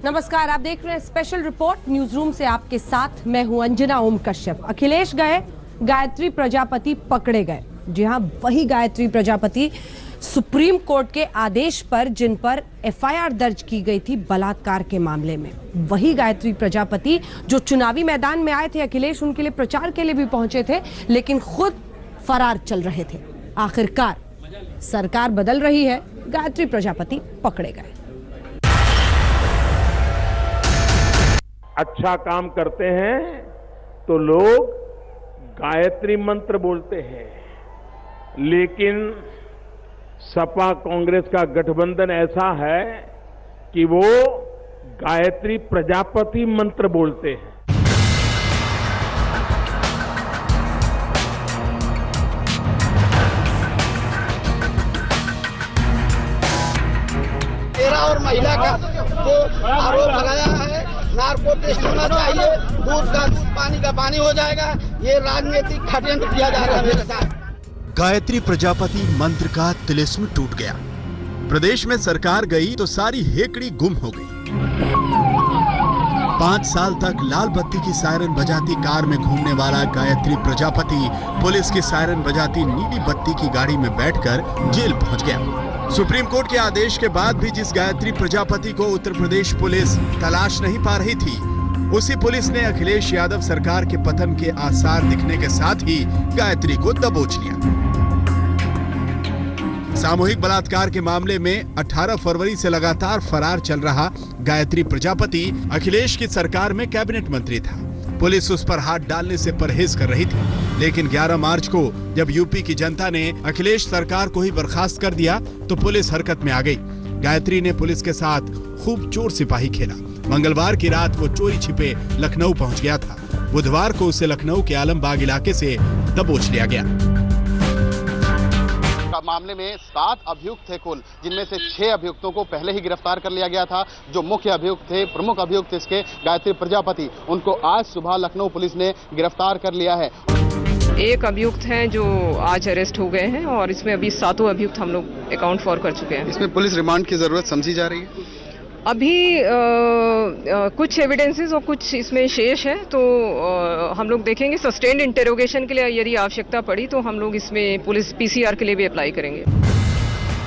नमस्कार, आप देख रहे हैं स्पेशल रिपोर्ट न्यूज रूम से। आपके साथ मैं हूं अंजना ओम कश्यप। अखिलेश गए, गायत्री प्रजापति पकड़े गए। जी हां, वही गायत्री प्रजापति सुप्रीम कोर्ट के आदेश पर जिन पर एफआईआर दर्ज की गई थी बलात्कार के मामले में, वही गायत्री प्रजापति जो चुनावी मैदान में आए थे। अखिलेश उनके लिए प्रचार के लिए भी पहुंचे थे, लेकिन खुद फरार चल रहे थे। आखिरकार सरकार बदल रही है, गायत्री प्रजापति पकड़े गए। अच्छा काम करते हैं तो लोग गायत्री मंत्र बोलते हैं, लेकिन सपा कांग्रेस का गठबंधन ऐसा है कि वो गायत्री प्रजापति मंत्र बोलते हैं। तेरा और महिला का जो आरोप लगाया है, नार्को टेस्ट होना चाहिए, दूध का दूध, पानी का पानी हो जाएगा। ये राजनीतिक षड्यंत्र किया जा रहा है मेरे साथ। गायत्री प्रजापति मंत्र का तिलिस्म टूट गया। प्रदेश में सरकार गई तो सारी हेकड़ी गुम हो गई। 5 साल तक लाल बत्ती की सायरन बजाती कार में घूमने वाला गायत्री प्रजापति पुलिस की सायरन बजाती नीली बत्ती की गाड़ी में बैठकर जेल पहुंच गया। सुप्रीम कोर्ट के आदेश के बाद भी जिस गायत्री प्रजापति को उत्तर प्रदेश पुलिस तलाश नहीं पा रही थी, उसी पुलिस ने अखिलेश यादव सरकार के पतन के आसार दिखने के साथ ही गायत्री को दबोच लिया। सामूहिक बलात्कार के मामले में 18 फरवरी से लगातार फरार चल रहा गायत्री प्रजापति अखिलेश की सरकार में कैबिनेट मंत्री था। पुलिस उस पर हाथ डालने से परहेज कर रही थी, लेकिन 11 मार्च को जब यूपी की जनता ने अखिलेश सरकार को ही बर्खास्त कर दिया तो पुलिस हरकत में आ गई। गायत्री ने पुलिस के साथ खूब चोर सिपाही खेला। मंगलवार की रात वो चोरी छिपे लखनऊ पहुंच गया था। बुधवार को उसे लखनऊ के आलमबाग इलाके से दबोच लिया गया। मामले में 7 अभियुक्त थे कुल, जिनमें से 6 अभियुक्तों को पहले ही गिरफ्तार कर लिया गया था। जो मुख्य अभियुक्त थे, प्रमुख अभियुक्त इसके गायत्री प्रजापति, उनको आज सुबह लखनऊ पुलिस ने गिरफ्तार कर लिया है। एक अभियुक्त हैं जो आज अरेस्ट हो गए हैं और इसमें अभी 7 अभियुक्त हम लोग अकाउंट फॉर कर चुके हैं। इसमें पुलिस रिमांड की जरूरत समझी जा रही है। अभी कुछ एविडेंसेस और कुछ इसमें शेष है, तो हम लोग देखेंगे। सस्टेन्ड इंटेरोगेशन के लिए यदि आवश्यकता पड़ी तो हम लोग इसमें पुलिस पीसीआर के लिए भी अप्लाई करेंगे।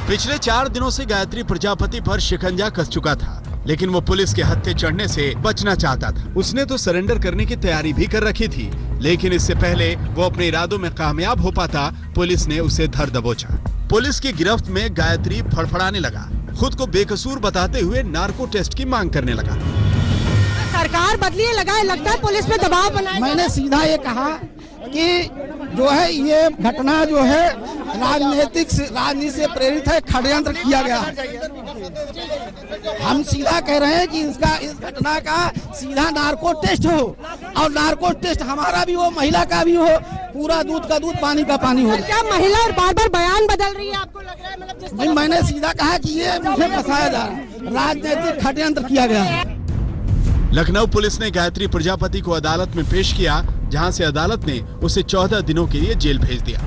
पिछले 4 दिनों से गायत्री प्रजापति पर शिकंजा कस चुका था, लेकिन वो पुलिस के हत्थे चढ़ने से बचना चाहता था। उसने तो सरेंडर करने की तैयारी भी कर रखी थी, लेकिन इससे पहले वो अपने इरादों में कामयाब हो पाता, पुलिस ने उसे धर दबोचा। पुलिस की गिरफ्त में गायत्री फड़फड़ाने लगा। खुद को बेकसूर बताते हुए नार्को टेस्ट की मांग करने लगा। सरकार बदली है, लगता है पुलिस पे दबाव बनाया। मैंने सीधा ये कहा कि जो है ये घटना जो है राजनीति से प्रेरित है, षड्यंत्र किया गया है। हम सीधा कह रहे हैं कि इस घटना का सीधा नार्को टेस्ट हो, और नार्को टेस्ट हमारा भी हो, महिला का भी हो, पूरा दूध का दूध, पानी का पानी हो। क्या महिला और बार-बार बयान बदल रही है, आपको लग रहा है? मतलब नहीं, मैंने सीधा कहा कि ये मुझे फंसाया जा रहा है, राजनीतिक षड्यंत्र किया गया है। लखनऊ पुलिस ने गायत्री प्रजापति को अदालत में पेश किया, जहां से अदालत ने उसे 14 दिनों के लिए जेल भेज दिया।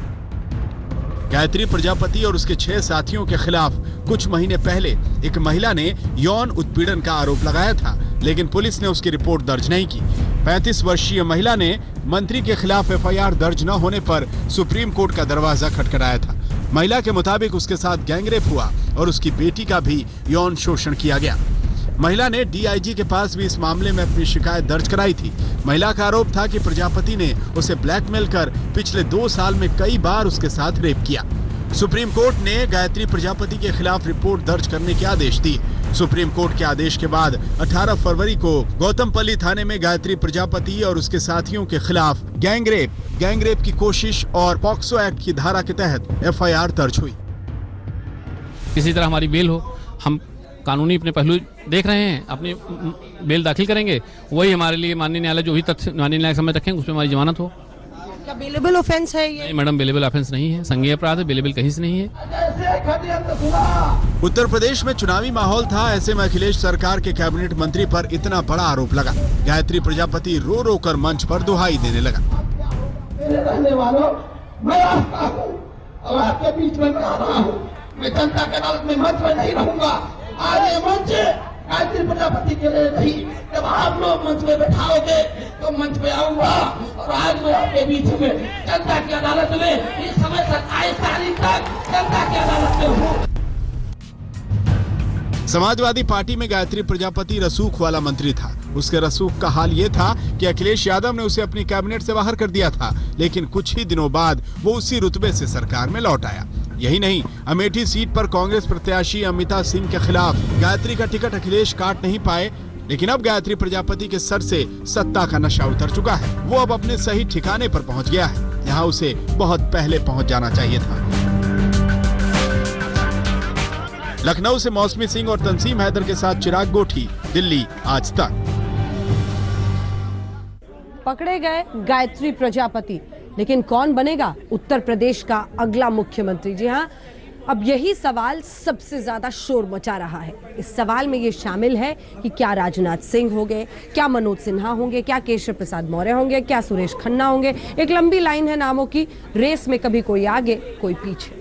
गायत्री प्रजापति और उसके 6 साथियों के खिलाफ कुछ महीने पहले एक महिला ने यौन उत्पीड़न का आरोप लगाया था, लेकिन पुलिस ने उसकी रिपोर्ट दर्ज नहीं की। 35 वर्षीय महिला ने मंत्री के खिलाफ एफआईआर दर्ज न होने पर सुप्रीम कोर्ट का दरवाजा खटखटाया था। महिला के मुताबिक उसके साथ गैंगरेप हुआ और उसकी बेटी का भी यौन शोषण किया गया। महिला ने डीआईजी के पास भी इस मामले में अपनी शिकायत दर्ज कराई थी। महिला का आरोप था कि प्रजापति ने उसे ब्लैकमेल कर पिछले 2 साल में कई बार उसके साथ रेप किया। सुप्रीम कोर्ट ने गायत्री प्रजापति के खिलाफ रिपोर्ट दर्ज करने के आदेश दिए। सुप्रीम कोर्ट के आदेश के बाद 18 फरवरी को गौतमपल्ली थाने में गायत्री प्रजापति और उसके साथियों के खिलाफ गैंगरेप की कोशिश और पॉक्सो एक्ट की धारा के तहत एफआईआर दर्ज हुई। किसी तरह हमारी बेल हो, हम कानूनी अपने पहलू देख रहे हैं, अपनी बेल दाखिल करेंगे, वही हमारे लिए माननीय न्यायालय जो भी तथ्य माननीय न्यायालय समझ रखेंगे उसमें हमारी जमानत हो। क्या बेलेबल ऑफेंस है ये? नहीं मैडम, बेलेबल ऑफेंस नहीं है, संज्ञेय अपराध है, बेलेबल कहीं से नहीं है। उत्तर प्रदेश में चुनावी माहौल था, ऐसे में अखिलेश सरकार के कैबिनेट मंत्री पर इतना बड़ा आरोप लगा। गायत्री प्रजापति रो रो कर मंच पर दुहाई देने लगा। रहने वालों, मैं आपके बीच में आ रहा हूँ। मैं जनता के अदालत में मंच में नहीं रहूंगा। आज ये मंच गायत्री प्रजापति के लिए नहीं। जब आप लोग मंच पे बैठाओगे तो मंच पे आऊंगा और आज मैं आपके बीच में जनता की अदालत में इस समय 27 तारीख तक जनता की अदालत में हूँ। समाजवादी पार्टी में गायत्री प्रजापति रसूख वाला मंत्री था। उसके रसूख का हाल ये था कि अखिलेश यादव ने उसे अपनी कैबिनेट से बाहर कर दिया था, लेकिन कुछ ही दिनों बाद वो उसी रुतबे से सरकार में लौट आया। यही नहीं, अमेठी सीट पर कांग्रेस प्रत्याशी अमिता सिंह के खिलाफ गायत्री का टिकट अखिलेश काट नहीं पाए, लेकिन अब गायत्री प्रजापति के सर से सत्ता का नशा उतर चुका है। वो अब अपने सही ठिकाने पर पहुंच गया है, जहां उसे बहुत पहले पहुंच जाना चाहिए था। लखनऊ से मौसमी सिंह और तंसीम हैदर के साथ चिराग गोठी, दिल्ली आज तक। पकड़े गए गायत्री प्रजापति, लेकिन कौन बनेगा उत्तर प्रदेश का अगला मुख्यमंत्री? जी हां, अब यही सवाल सबसे ज्यादा शोर मचा रहा है। इस सवाल में ये शामिल है कि क्या राजनाथ सिंह होंगे, क्या मनोज सिन्हा होंगे, क्या केशव प्रसाद मौर्य होंगे, क्या सुरेश खन्ना होंगे। एक लंबी लाइन है नामों की, रेस में कभी कोई आगे कोई पीछे।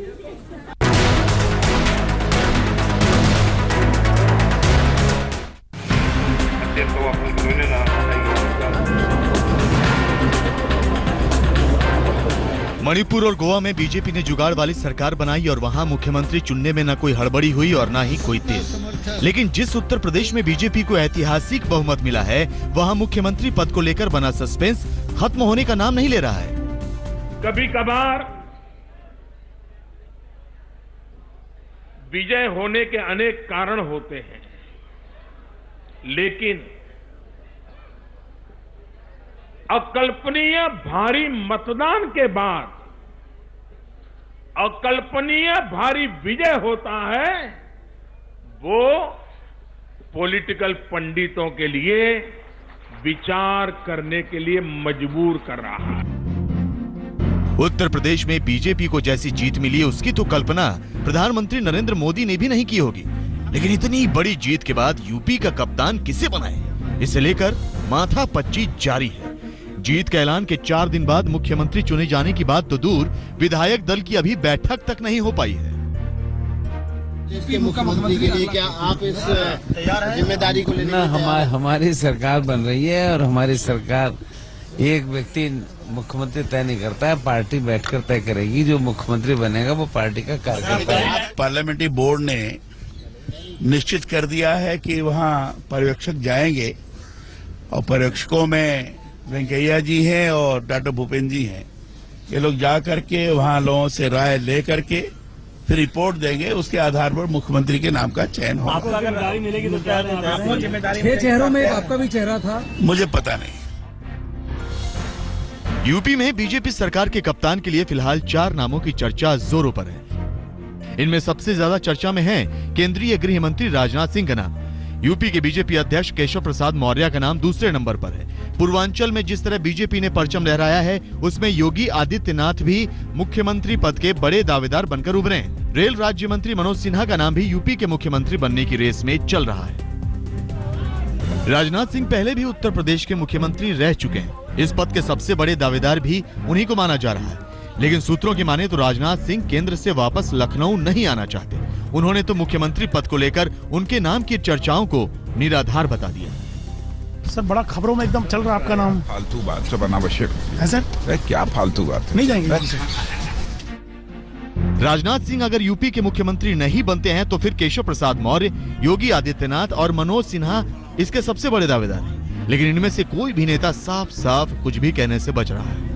मणिपुर और गोवा में बीजेपी ने जुगाड़ वाली सरकार बनाई और वहां मुख्यमंत्री चुनने में न कोई हड़बड़ी हुई और न ही कोई तेज। लेकिन जिस उत्तर प्रदेश में बीजेपी को ऐतिहासिक बहुमत मिला है, वहां मुख्यमंत्री पद को लेकर बना सस्पेंस खत्म होने का नाम नहीं ले रहा है। कभी कभार विजय होने के अनेक कारण होते हैं, लेकिन अकल्पनीय भारी मतदान के बाद अकल्पनीय भारी विजय होता है, वो पॉलिटिकल पंडितों के लिए विचार करने के लिए मजबूर कर रहा है। उत्तर प्रदेश में बीजेपी को जैसी जीत मिली, उसकी तो कल्पना प्रधानमंत्री नरेंद्र मोदी ने भी नहीं की होगी। लेकिन इतनी बड़ी जीत के बाद यूपी का कप्तान किसे बनाए, इसे लेकर माथापच्ची जारी है। जीत के ऐलान के 4 दिन बाद मुख्यमंत्री चुने जाने की बात तो दूर, विधायक दल की अभी बैठक तक नहीं हो पाई है। मुख्यमंत्री के लिए क्या आप इस जिम्मेदारी को लेने? हमारी सरकार बन रही है और हमारी सरकार एक व्यक्ति मुख्यमंत्री तय नहीं करता है, पार्टी बैठकर तय करेगी। जो मुख्यमंत्री बनेगा वो पार्टी का कार्यकर्ता है। पार्लियामेंट्री बोर्ड ने निश्चित कर दिया है कि वहाँ पर्यवेक्षक जाएंगे और पर्यवेक्षकों में वेंकैया जी हैं और डॉक्टर भूपेंद्र जी हैं। ये लोग जा करके वहाँ लोगों से राय ले करके फिर रिपोर्ट देंगे, उसके आधार पर मुख्यमंत्री के नाम का चयन होगा। आपको अगर जिम्मेदारी मिलेगी तो क्या जिम्मेदारी? 6 चेहरों में आपका भी चेहरा था, मुझे पता नहीं। यूपी में बीजेपी सरकार के कप्तान के लिए फिलहाल 4 नामों की चर्चा जोरों पर है। इनमें सबसे ज्यादा चर्चा में है केंद्रीय गृह मंत्री राजनाथ सिंह का नाम। यूपी के बीजेपी अध्यक्ष केशव प्रसाद मौर्य का नाम दूसरे नंबर पर है। पूर्वांचल में जिस तरह बीजेपी ने परचम लहराया है, उसमें योगी आदित्यनाथ भी मुख्यमंत्री पद के बड़े दावेदार बनकर उभरे हैं। रेल राज्य मंत्री मनोज सिन्हा का नाम भी यूपी के मुख्यमंत्री बनने की रेस में चल रहा है। राजनाथ सिंह पहले भी उत्तर प्रदेश के मुख्यमंत्री रह चुके हैं। इस पद के सबसे बड़े दावेदार भी उन्हीं को माना जा रहा है। लेकिन सूत्रों की माने तो राजनाथ सिंह केंद्र से वापस लखनऊ नहीं आना चाहते। उन्होंने तो मुख्यमंत्री पद को लेकर उनके नाम की चर्चाओं को निराधार बता दिया। सर बड़ा खबरों में एकदम चल रहा है आपका नाम। फालतू बात सब अनावश्यक है सर। क्या फालतू बात? नहीं जाएंगे। राजनाथ सिंह अगर यूपी के मुख्यमंत्री नहीं बनते हैं तो फिर केशव प्रसाद मौर्य, योगी आदित्यनाथ और मनोज सिन्हा इसके सबसे बड़े दावेदार हैं। लेकिन इनमें से कोई भी नेता साफ साफ कुछ भी कहने से बच रहा है।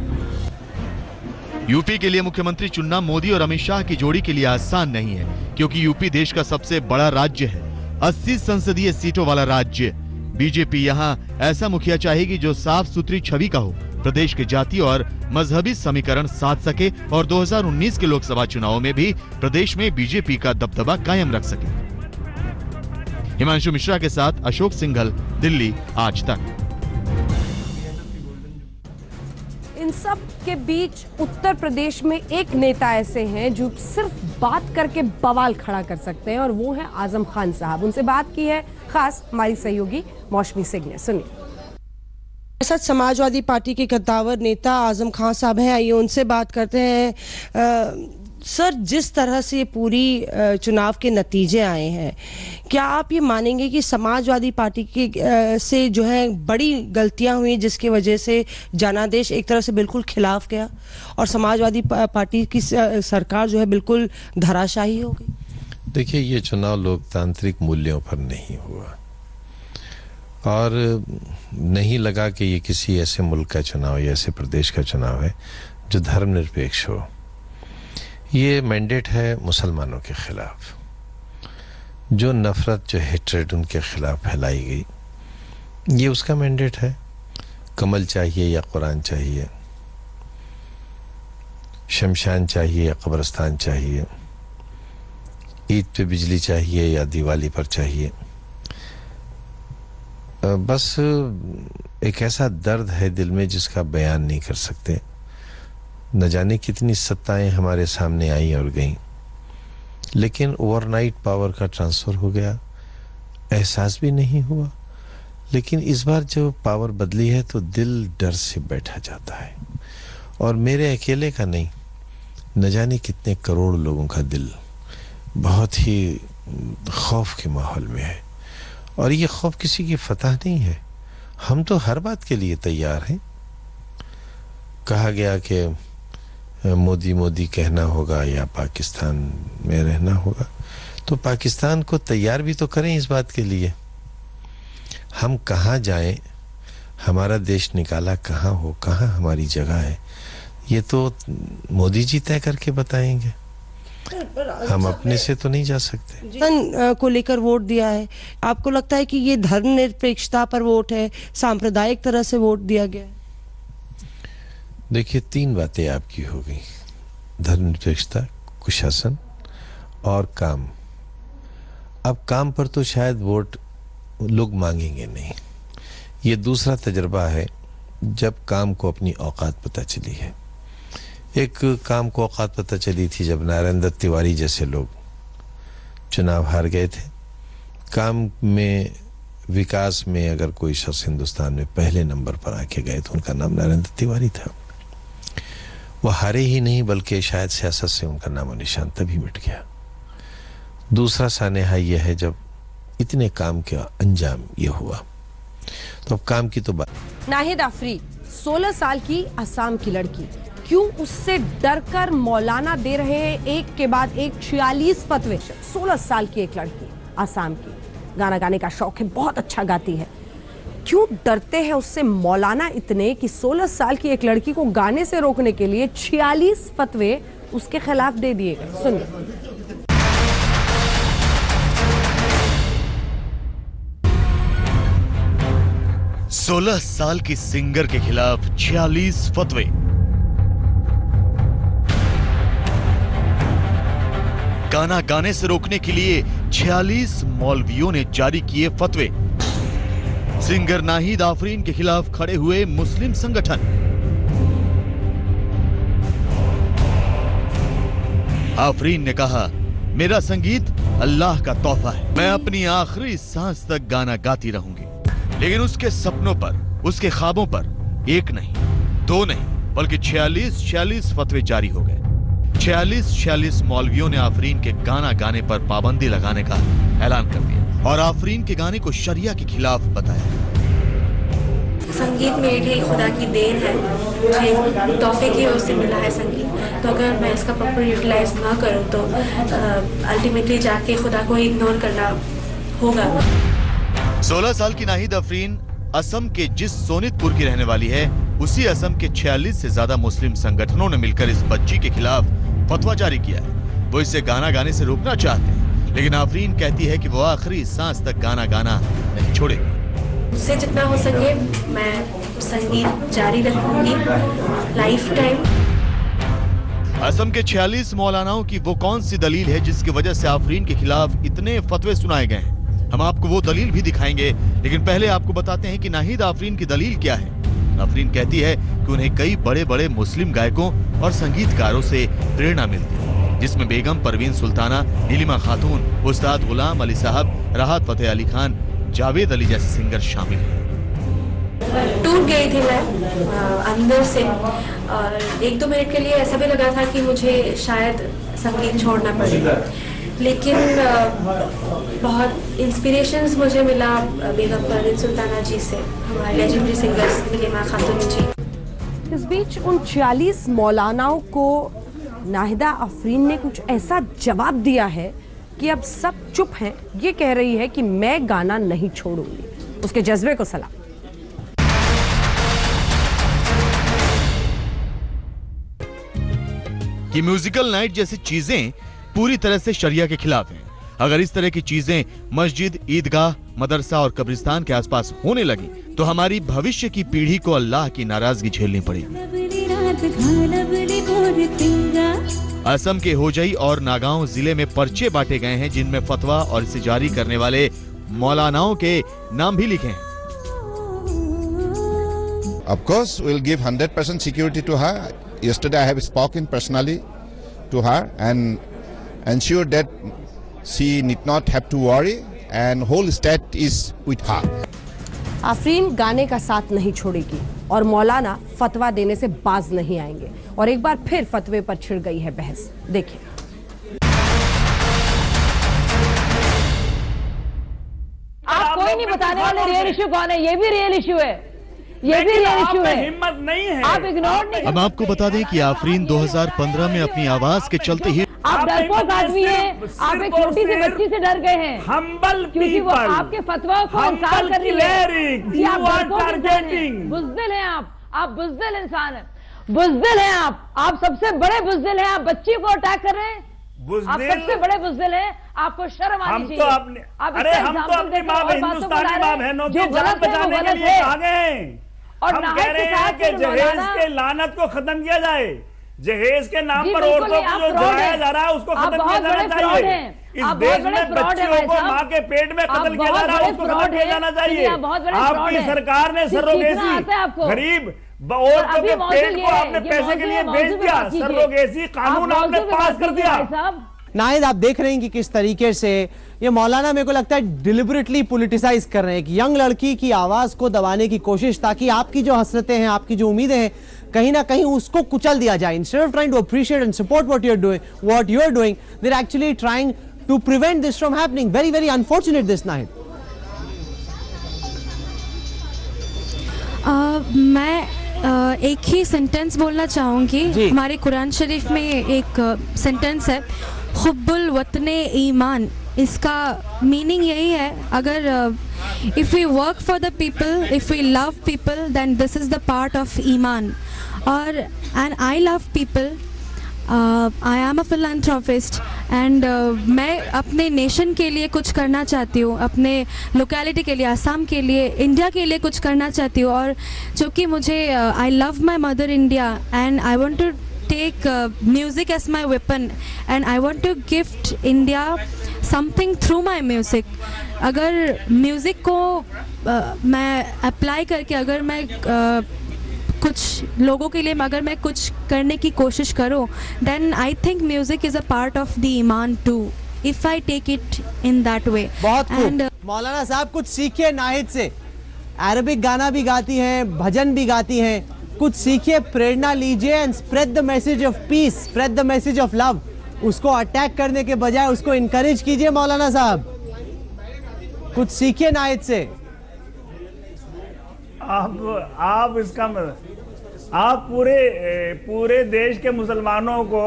यूपी के लिए मुख्यमंत्री चुनना मोदी और अमित शाह की जोड़ी के लिए आसान नहीं है, क्योंकि यूपी देश का सबसे बड़ा राज्य है, 80 संसदीय सीटों वाला राज्य। बीजेपी यहाँ ऐसा मुखिया चाहेगी जो साफ सुथरी छवि का हो, प्रदेश के जाति और मजहबी समीकरण साध सके और 2019 के लोकसभा चुनाव में भी प्रदेश में बीजेपी का दबदबा कायम रख सके। हिमांशु मिश्रा के साथ अशोक सिंघल, दिल्ली आज तक। इन सब के बीच उत्तर प्रदेश में एक नेता ऐसे हैं जो सिर्फ बात करके बवाल खड़ा कर सकते हैं, और वो है आजम खान साहब। उनसे बात की है खास हमारी सहयोगी मौसमी सिंह ने। सुनिए। मेरे साथ समाजवादी पार्टी के कद्दावर नेता आजम खान साहब हैं, आइए उनसे बात करते हैं। सर, जिस तरह से ये पूरी चुनाव के नतीजे आए हैं, क्या आप ये मानेंगे कि समाजवादी पार्टी के से जो है बड़ी गलतियां हुई जिसकी वजह से जनादेश एक तरह से बिल्कुल खिलाफ गया और समाजवादी पार्टी की सरकार जो है बिल्कुल धराशायी हो गई? देखिए, ये चुनाव लोकतांत्रिक मूल्यों पर नहीं हुआ और नहीं लगा कि ये किसी ऐसे मुल्क का चुनाव या ऐसे प्रदेश का चुनाव है जो धर्मनिरपेक्ष हो। ये मैंडेट है मुसलमानों के खिलाफ, जो नफरत, जो हेट्रेड उनके खिलाफ फैलाई गई, ये उसका मैंडेट है। कमल चाहिए या कुरान चाहिए, शमशान चाहिए या कब्रिस्तान चाहिए, ईद पे बिजली चाहिए या दिवाली पर चाहिए, बस एक ऐसा दर्द है दिल में जिसका बयान नहीं कर सकते। न जाने कितनी सत्ताएं हमारे सामने आई और गईं, लेकिन ओवरनाइट पावर का ट्रांसफर हो गया, एहसास भी नहीं हुआ। लेकिन इस बार जो पावर बदली है तो दिल डर से बैठा जाता है, और मेरे अकेले का नहीं, न जाने कितने करोड़ लोगों का दिल बहुत ही खौफ के माहौल में है। और ये खौफ किसी की फतह नहीं है, हम तो हर बात के लिए तैयार हैं। कहा गया कि मोदी मोदी कहना होगा या पाकिस्तान में रहना होगा, तो पाकिस्तान को तैयार भी तो करें इस बात के लिए। हम कहाँ जाएं, हमारा देश निकाला कहाँ हो, कहाँ हमारी जगह है, ये तो मोदी जी तय करके बताएंगे। हम अपने से तो नहीं जा सकते। को लेकर वोट दिया है, आपको लगता है कि ये धर्मनिरपेक्षता पर वोट है, सांप्रदायिक तरह से वोट दिया गया है? देखिए, 3 बातें आपकी हो गई, धर्मनिरपेक्षता, कुशासन और काम। अब काम पर तो शायद वोट लोग मांगेंगे नहीं। ये दूसरा तजर्बा है जब काम को अपनी औकात पता चली है। एक काम को औकात पता चली थी जब नारायण दत्त तिवारी जैसे लोग चुनाव हार गए थे। काम में, विकास में अगर कोई शख्स हिंदुस्तान में पहले नंबर पर आके गए तो उनका नाम नारायण दत्त तिवारी था। वो हारे ही नहीं बल्कि शायद सियासत से उनका नामो निशान तभी मिट गया। दूसरा सानेहा यह है जब इतने काम का अंजाम ये हुआ, तो अब काम की तो बात। नाहिद आफरीन, 16 साल की असम की लड़की, क्यों उससे डरकर मौलाना दे रहे हैं एक के बाद एक 46 फतवे? 16 साल की एक लड़की असम की, गाना गाने का शौक है, बहुत अच्छा गाती है, क्यों डरते हैं उससे मौलाना इतने कि 16 साल की एक लड़की को गाने से रोकने के लिए 46 फतवे उसके खिलाफ दे दिए गए? सुनिए। 16 साल की सिंगर के खिलाफ 46 फतवे। गाना गाने से रोकने के लिए 46 मौलवियों ने जारी किए फतवे। सिंगर नाहिद आफरीन के खिलाफ खड़े हुए मुस्लिम संगठन। आफरीन ने कहा, मेरा संगीत अल्लाह का तोहफा है, मैं अपनी आखिरी सांस तक गाना गाती रहूंगी। लेकिन उसके सपनों पर, उसके ख्वाबों पर एक नहीं, 2 नहीं, बल्कि 46 फतवे जारी हो गए। 46 मौलवियों ने आफरीन के गाना गाने पर पाबंदी लगाने का ऐलान कर दिया और आफरीन के गाने को शरिया के खिलाफ बताया। संगीत मेरी खुदा की देन है, मुझे तोहफे की ओर से मिला है संगीत, तो अगर मैं इसका प्रॉपर यूटिलाइज ना करूं तो अल्टीमेटली जाके खुदा को इग्नोर करना होगा। 16 साल की नाहिद आफरीन असम के जिस सोनितपुर की रहने वाली है, उसी असम के 46 से ज्यादा मुस्लिम संगठनों ने मिलकर इस बच्ची के खिलाफ फतवा जारी किया है। वो इसे गाना गाने से रोकना चाहते हैं, लेकिन आफरीन कहती है कि वो आखिरी सांस तक गाना गाना नहीं छोड़ेगी। उससे जितना हो सके मैं संगीत जारी रखूंगी लाइफ टाइम। असम के 46 मौलानाओं की वो कौन सी दलील है जिसकी वजह से आफरीन के खिलाफ इतने फतवे सुनाए गए हैं? हम आपको वो दलील भी दिखाएंगे, लेकिन पहले आपको बताते हैं कि नाहिद आफरीन की दलील क्या है। आफरीन कहती है कि उन्हें कई बड़े बड़े मुस्लिम गायकों और संगीतकारों से प्रेरणा मिलती है, जिसमें बेगम परवीन सुल्ताना, नीलिमा खातून, उस्ताद गुलाम अली साहब, राहत फतेह अली खान, जावेद अली जैसे सिंगर शामिल हैं। टूट गई थी मैं अंदर से, और 1-2 मिनट के लिए ऐसा भी लगा था कि मुझे शायद संगीत छोड़ना पड़ेगा, लेकिन बहुत इंस्पिरेशंस मुझे मिला बेगम परवीन सुल्ताना जी से, हमारे लेजेंडरी सिंगर्स नीलिमा खातून जी। इस बीच उन 46 मौलानाओं को नाहिदा आफरीन ने कुछ ऐसा जवाब दिया है कि अब सब चुप हैं। ये कह रही है कि मैं गाना नहीं छोड़ूंगी। उसके जज्बे को सलाम। कि म्यूजिकल नाइट जैसी चीजें पूरी तरह से शरिया के खिलाफ हैं। अगर इस तरह की चीजें मस्जिद, ईदगाह, मदरसा और कब्रिस्तान के आसपास होने लगी तो हमारी भविष्य की पीढ़ी को अल्लाह की नाराजगी झेलनी पड़ेगी। असम के होजई और नागांव जिले में पर्चे बांटे गए हैं जिनमें फतवा और इसे जारी करने वाले मौलानाओं के नाम भी लिखे हैं। Of course, we'll give 100% security to her. Yesterday I have spoken personally to her and ensured that she need not have to worry and whole state is with her. Afreen गाने का साथ नहीं छोड़ेगी और मौलाना फतवा देने से बाज नहीं आएंगे। और एक बार फिर फतवे पर छिड़ गई है बहस। देखिए। आप कोई नहीं बताने वाले रियल इशू कौन है। ये भी रियल इशू है, ये भी रियल इशू है। हिम्मत नहीं है, आप इग्नोर नहीं। अब आपको बता दें कि आफरीन 2015 में अपनी आवाज के चलते ही आप डरपोक आदमी हैं। आप एक छोटी सी बच्ची से डर गए हैं क्योंकि वो आपके फतवा को इंकार कर रही है। बुज़दिल हैं आप बुज़दिल इंसान हैं, बुज़दिल हैं आप सबसे बड़े बुज़दिल हैं। आप बच्ची को अटैक कर रहे हैं, आप सबसे बड़े बुज़दिल हैं। आपको शर्म आनी चाहिए। अरे हम तो अपनी माँ हिंदुस्तानी माँ बहनों की जान बचाने के लिए आ गए हैं। और हम कह रहे हैं कि जहेज के लानत को खत्म किया जाए। जहेज के नाम पर औरतों को जो जलाया जा रहा है उसको खत्म किया जाना चाहिए। इस देश में बच्चियों को माँ के पेट में कत्ल किया जा रहा है, उसको खत्म किया जाना चाहिए। आपकी सरकार ने सरोगेसी गरीब औरतों के पेट को आपने पैसे के लिए बेच दिया। सरोगेसी कानून आपने पास कर दिया। नाहिद, आप देख रहे हैं कि किस तरीके से ये मौलाना मेरे को लगता है डिलिबरेटली पॉलिटिसाइज कर रहे हैं कि यंग लड़की की आवाज को दबाने की कोशिश, ताकि आपकी जो हसरतें हैं, आपकी जो उम्मीदें हैं, कहीं ना कहीं उसको कुचल दिया जाए। Instead of trying to appreciate and support what you are doing, they are actually trying to prevent this from happening. Very very unfortunate this. Nahid, मैं एक ही सेंटेंस बोलना चाहूँगी। हमारे कुरान शरीफ में एक सेंटेंस है, हुब्बुल वतने ईमान। इसका मीनिंग यही है, अगर if we work for the people, if we love people, then this is the part of ईमान। और and I love people, I am a philanthropist and मैं अपने नेशन के लिए कुछ करना चाहती हूँ, अपने लोकेलिटी के लिए, आसाम के लिए, इंडिया के लिए कुछ करना चाहती हूँ। और चूँकि मुझे I love my mother India and I want to take music as my weapon and I want to gift India something through my music. अगर म्यूज़िक को मैं अप्लाई करके, अगर मैं कुछ लोगों के लिए अगर मैं कुछ करने की कोशिश करूँ, then I think music is a part of the iman too, if I take it in that way. बहुत खूब। मौलाना साहब, कुछ सीखिए नाहिद से। अरबिक गाना भी गाती हैं, भजन भी गाती हैं, कुछ सीखिए, प्रेरणा लीजिए and spread the message of peace, spread the message of love. उसको अटैक करने के बजाय उसको इनकरेज कीजिए। मौलाना साहब, कुछ सीखिए नाहिद से। आप इसका आप पूरे देश के मुसलमानों को,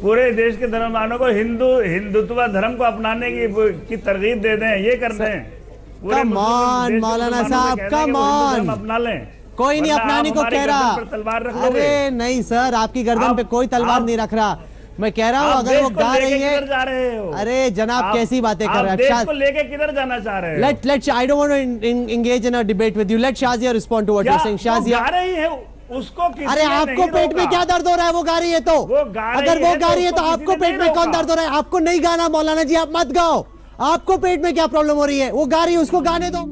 पूरे देश के धर्मानों को हिंदुत्व धर्म को अपनाने की तरगीब दे दें, ये करते हैं। कम ऑन मौलाना साहब, कम ऑन। अपना लें, कोई नहीं अपनाने को कह रहा। अरे नहीं सर, आपकी गर्दन पे कोई तलवार नहीं रख रहा। मैं कह रहा हूँ अगर वो गा रही है। अरे जनाब, कैसी बातें कर रहे हैं? देश को लेके किधर जाना चाह रहे हैं? Let I don't want to engage in a debate with you. Let Shazia respond to what you're saying. Shazia, गा रही है उसको किसी अरे आपको पेट में क्या दर्द हो रहा है? वो गा रही है तो, अगर वो गा रही है तो आपको पेट में कौन दर्द हो रहा है? आपको नहीं गाना मौलाना जी, आप मत गाओ। आपको पेट में क्या प्रॉब्लम हो रही है? वो गा रही है, उसको गाने दो।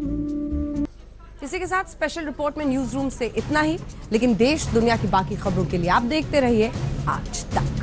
इसी के साथ स्पेशल रिपोर्ट में न्यूज रूम से इतना ही, लेकिन देश दुनिया की बाकी खबरों के लिए आप देखते रहिए आज तक।